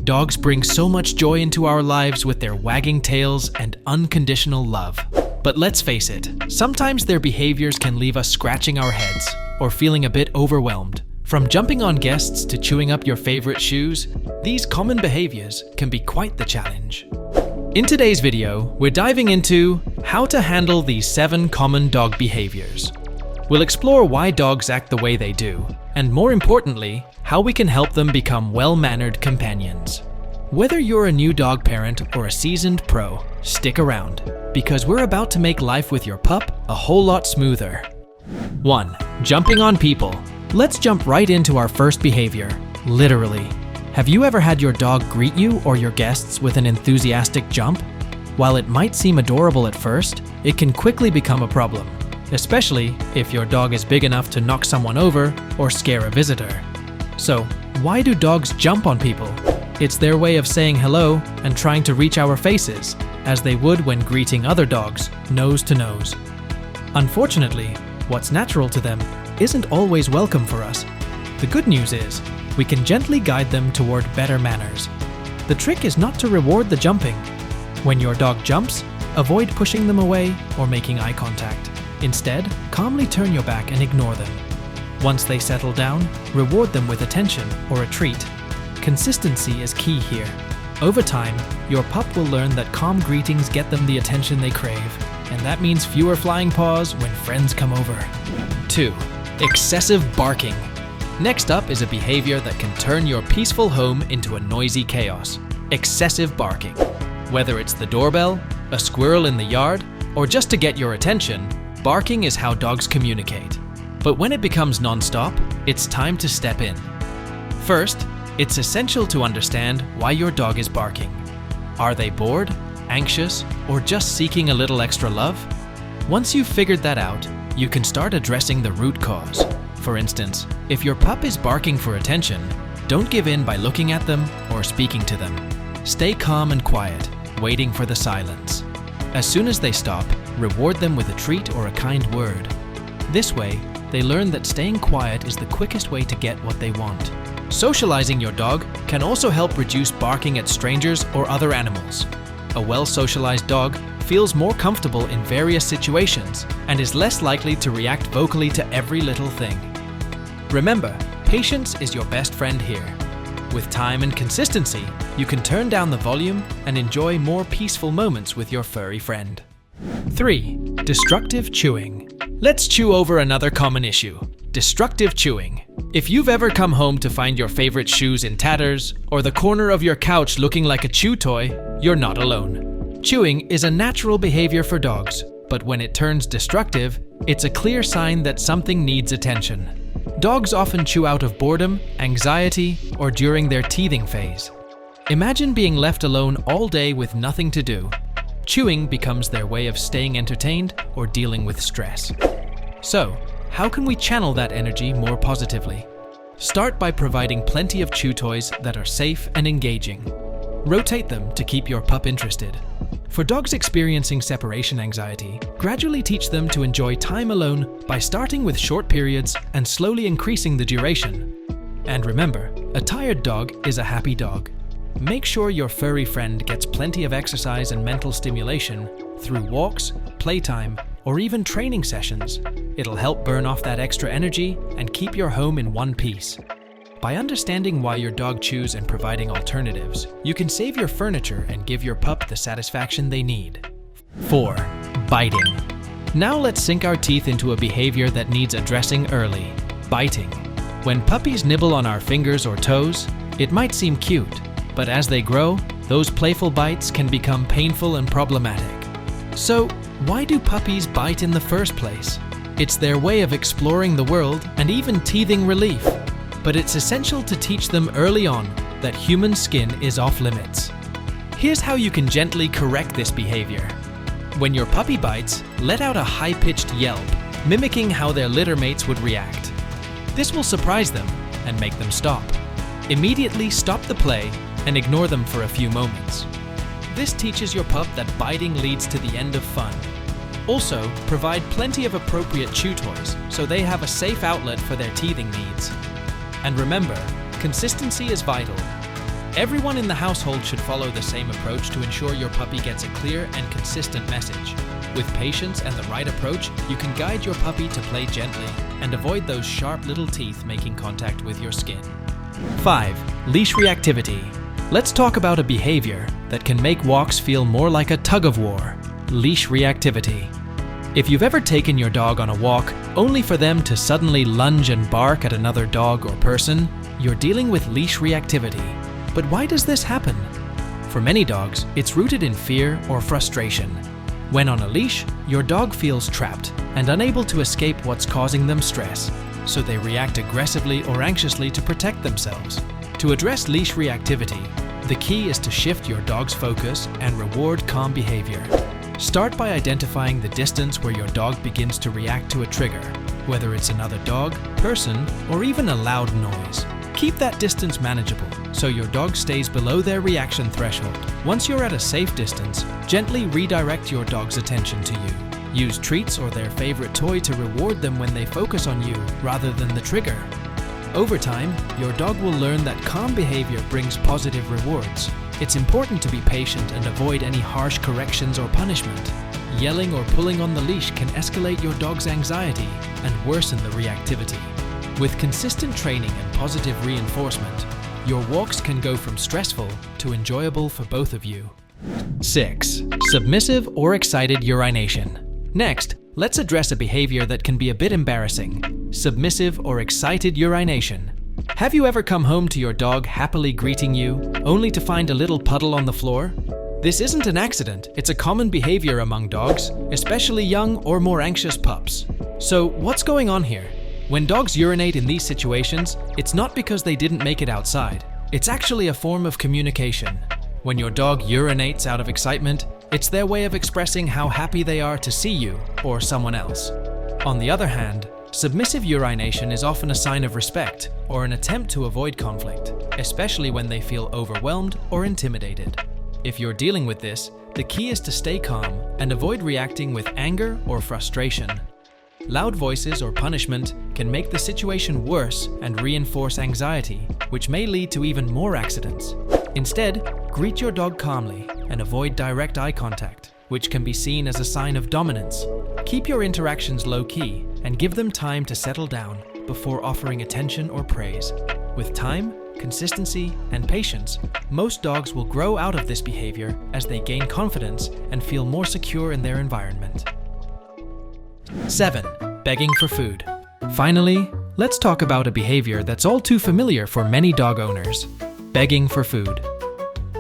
Dogs bring so much joy into our lives with their wagging tails and unconditional love. But let's face it, sometimes their behaviors can leave us scratching our heads or feeling a bit overwhelmed. From jumping on guests to chewing up your favorite shoes, these common behaviors can be quite the challenge. In today's video, we're diving into how to handle these 7 common dog behaviors. We'll explore why dogs act the way they do, and more importantly, how we can help them become well-mannered companions. Whether you're a new dog parent or a seasoned pro, stick around, because we're about to make life with your pup a whole lot smoother. 1. Jumping on people. Let's jump right into our first behavior, literally. Have you ever had your dog greet you or your guests with an enthusiastic jump? While it might seem adorable at first, it can quickly become a problem, especially if your dog is big enough to knock someone over or scare a visitor. So, why do dogs jump on people? It's their way of saying hello and trying to reach our faces, as they would when greeting other dogs, nose to nose. Unfortunately, what's natural to them isn't always welcome for us. The good news is, we can gently guide them toward better manners. The trick is not to reward the jumping. When your dog jumps, avoid pushing them away or making eye contact. Instead, calmly turn your back and ignore them. Once they settle down, reward them with attention or a treat. Consistency is key here. Over time, your pup will learn that calm greetings get them the attention they crave, and that means fewer flying paws when friends come over. 2. Excessive barking. Next up is a behavior that can turn your peaceful home into a noisy chaos. Excessive barking. Whether it's the doorbell, a squirrel in the yard, or just to get your attention, barking is how dogs communicate. But when it becomes non-stop, it's time to step in. First, it's essential to understand why your dog is barking. Are they bored, anxious, or just seeking a little extra love? Once you've figured that out, you can start addressing the root cause. For instance, if your pup is barking for attention, don't give in by looking at them or speaking to them. Stay calm and quiet, waiting for the silence. As soon as they stop, reward them with a treat or a kind word. This way, they learn that staying quiet is the quickest way to get what they want. Socializing your dog can also help reduce barking at strangers or other animals. A well-socialized dog feels more comfortable in various situations and is less likely to react vocally to every little thing. Remember, patience is your best friend here. With time and consistency, you can turn down the volume and enjoy more peaceful moments with your furry friend. 3. Destructive chewing. Let's chew over another common issue, destructive chewing. If you've ever come home to find your favorite shoes in tatters or the corner of your couch looking like a chew toy, you're not alone. Chewing is a natural behavior for dogs, but when it turns destructive, it's a clear sign that something needs attention. Dogs often chew out of boredom, anxiety, or during their teething phase. Imagine being left alone all day with nothing to do. Chewing becomes their way of staying entertained or dealing with stress. So, how can we channel that energy more positively? Start by providing plenty of chew toys that are safe and engaging. Rotate them to keep your pup interested. For dogs experiencing separation anxiety, gradually teach them to enjoy time alone by starting with short periods and slowly increasing the duration. And remember, a tired dog is a happy dog. Make sure your furry friend gets plenty of exercise and mental stimulation through walks, playtime, or even training sessions. It'll help burn off that extra energy and keep your home in one piece. By understanding why your dog chews and providing alternatives, you can save your furniture and give your pup the satisfaction they need. 4. Biting. Now let's sink our teeth into a behavior that needs addressing early, biting. When puppies nibble on our fingers or toes, it might seem cute, but as they grow, those playful bites can become painful and problematic. So, why do puppies bite in the first place? It's their way of exploring the world and even teething relief. But it's essential to teach them early on that human skin is off limits. Here's how you can gently correct this behavior. When your puppy bites, let out a high-pitched yelp, mimicking how their litter mates would react. This will surprise them and make them stop. Immediately stop the play and ignore them for a few moments. This teaches your pup that biting leads to the end of fun. Also, provide plenty of appropriate chew toys so they have a safe outlet for their teething needs. And remember, consistency is vital. Everyone in the household should follow the same approach to ensure your puppy gets a clear and consistent message. With patience and the right approach, you can guide your puppy to play gently and avoid those sharp little teeth making contact with your skin. 5. Leash reactivity. Let's talk about a behavior that can make walks feel more like a tug-of-war: leash reactivity. If you've ever taken your dog on a walk only for them to suddenly lunge and bark at another dog or person, you're dealing with leash reactivity. But why does this happen? For many dogs, it's rooted in fear or frustration. When on a leash, your dog feels trapped and unable to escape what's causing them stress, so they react aggressively or anxiously to protect themselves. To address leash reactivity, the key is to shift your dog's focus and reward calm behavior. Start by identifying the distance where your dog begins to react to a trigger, whether it's another dog, person, or even a loud noise. Keep that distance manageable, so your dog stays below their reaction threshold. Once you're at a safe distance, gently redirect your dog's attention to you. Use treats or their favorite toy to reward them when they focus on you rather than the trigger. Over time, your dog will learn that calm behavior brings positive rewards. It's important to be patient and avoid any harsh corrections or punishment. Yelling or pulling on the leash can escalate your dog's anxiety and worsen the reactivity. With consistent training and positive reinforcement, your walks can go from stressful to enjoyable for both of you. 6. Submissive or excited urination. Next, let's address a behavior that can be a bit embarrassing: submissive or excited urination. Have you ever come home to your dog happily greeting you, only to find a little puddle on the floor? This isn't an accident, it's a common behavior among dogs, especially young or more anxious pups. So, what's going on here? When dogs urinate in these situations, it's not because they didn't make it outside. It's actually a form of communication. When your dog urinates out of excitement, it's their way of expressing how happy they are to see you or someone else. On the other hand, submissive urination is often a sign of respect or an attempt to avoid conflict, especially when they feel overwhelmed or intimidated. If you're dealing with this, the key is to stay calm and avoid reacting with anger or frustration. Loud voices or punishment can make the situation worse and reinforce anxiety, which may lead to even more accidents. Instead, greet your dog calmly and avoid direct eye contact, which can be seen as a sign of dominance. Keep your interactions low-key and give them time to settle down before offering attention or praise. With time, consistency, and patience, most dogs will grow out of this behavior as they gain confidence and feel more secure in their environment. 7. Begging for food. Finally, let's talk about a behavior that's all too familiar for many dog owners: begging for food.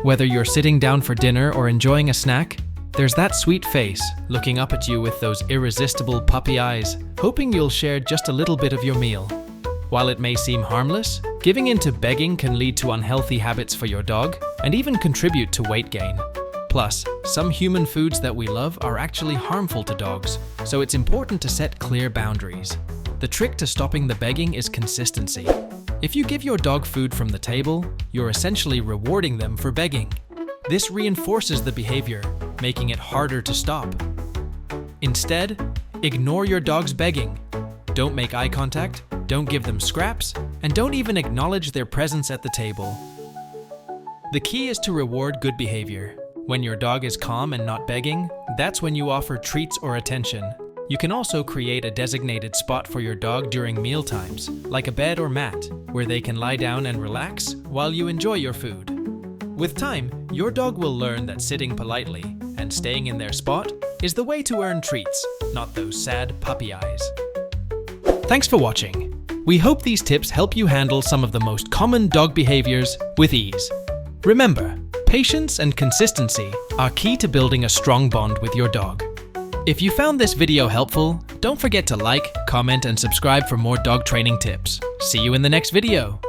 Whether you're sitting down for dinner or enjoying a snack, there's that sweet face looking up at you with those irresistible puppy eyes, hoping you'll share just a little bit of your meal. While it may seem harmless, giving in to begging can lead to unhealthy habits for your dog and even contribute to weight gain. Plus, some human foods that we love are actually harmful to dogs, so it's important to set clear boundaries. The trick to stopping the begging is consistency. If you give your dog food from the table, you're essentially rewarding them for begging. This reinforces the behavior, making it harder to stop. Instead, ignore your dog's begging. Don't make eye contact, don't give them scraps, and don't even acknowledge their presence at the table. The key is to reward good behavior. When your dog is calm and not begging, that's when you offer treats or attention. You can also create a designated spot for your dog during meal times, like a bed or mat, where they can lie down and relax while you enjoy your food. With time, your dog will learn that sitting politely and staying in their spot is the way to earn treats, not those sad puppy eyes. Thanks for watching. We hope these tips help you handle some of the most common dog behaviors with ease. Remember, patience and consistency are key to building a strong bond with your dog. If you found this video helpful, don't forget to like, comment, and subscribe for more dog training tips. See you in the next video.